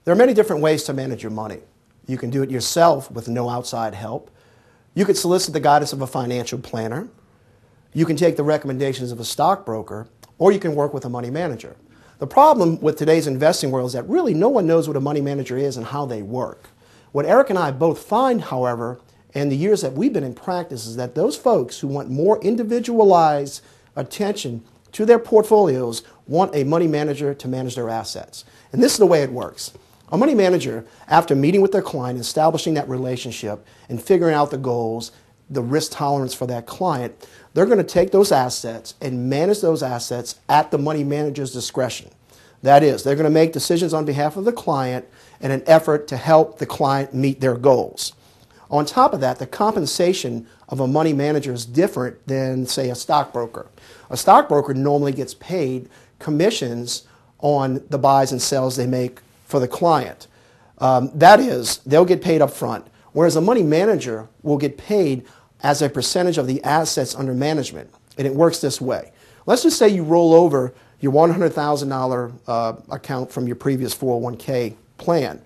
There are many different ways to manage your money. You can do it yourself with no outside help. You could solicit the guidance of a financial planner. You can take the recommendations of a stockbroker, or you can work with a money manager. The problem with today's investing world is that really no one knows what a money manager is and how they work. What Eric and I both find, however, in the years that we've been in practice is that those folks who want more individualized attention to their portfolios want a money manager to manage their assets. And this is the way it works. A money manager, after meeting with their client, establishing that relationship, and figuring out the goals, the risk tolerance for that client, they're going to take those assets and manage those assets at the money manager's discretion. That is, they're going to make decisions on behalf of the client in an effort to help the client meet their goals. On top of that, the compensation of a money manager is different than, say, a stockbroker. A stockbroker normally gets paid commissions on the buys and sells they make for the client. That is, they'll get paid up front, whereas a money manager will get paid as a percentage of the assets under management. And it works this way. Let's just say you roll over your $100,000 account from your previous 401k plan.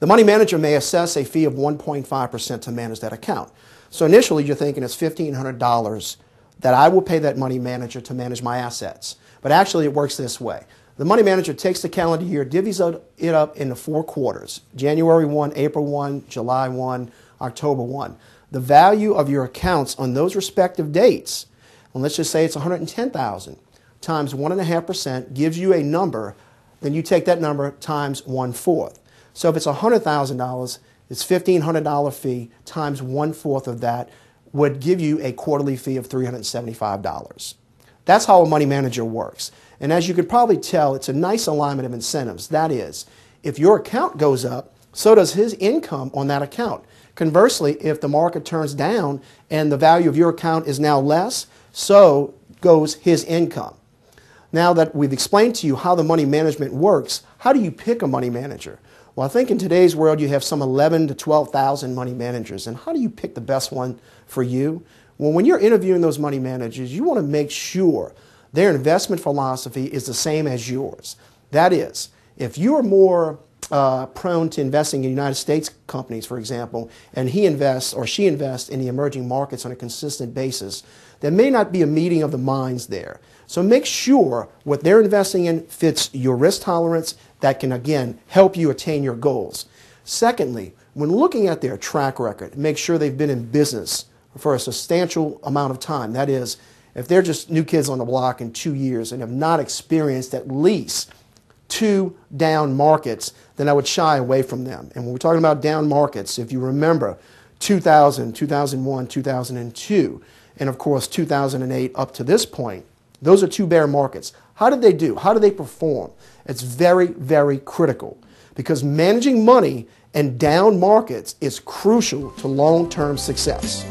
The money manager may assess a fee of 1.5% to manage that account. So initially you're thinking it's $1,500 that I will pay that money manager to manage my assets. But actually it works this way. The money manager takes the calendar year, divvies it up into 4 quarters, January 1, April 1, July 1, October 1. The value of your accounts on those respective dates, and let's just say it's $110,000 times 1.5% gives you a number, then you take that number times 1/4. So if it's $100,000, it's $1,500 fee times 1/4 of that would give you a quarterly fee of $375. That's how a money manager works. And as you could probably tell, it's a nice alignment of incentives. That is, if your account goes up, so does his income on that account. Conversely, if the market turns down and the value of your account is now less, so goes his income. Now that we've explained to you how the money management works, how do you pick a money manager? Well, I think in today's world you have some 11,000 to 12,000 money managers. And how do you pick the best one for you? Well, when you're interviewing those money managers, you want to make sure their investment philosophy is the same as yours. That is, if you're more prone to investing in United States companies, for example, and he invests or she invests in the emerging markets on a consistent basis, there may not be a meeting of the minds there. So make sure what they're investing in fits your risk tolerance that can, again, help you attain your goals. Secondly, when looking at their track record, make sure they've been in business for a substantial amount of time. That is, if they're just new kids on the block in 2 years and have not experienced at least 2 down markets, then I would shy away from them. And when we're talking about down markets, if you remember 2000, 2001, 2002, and of course 2008 up to this point, those are 2 bear markets. How did they do? How did they perform? It's very, very critical because managing money in down markets is crucial to long-term success.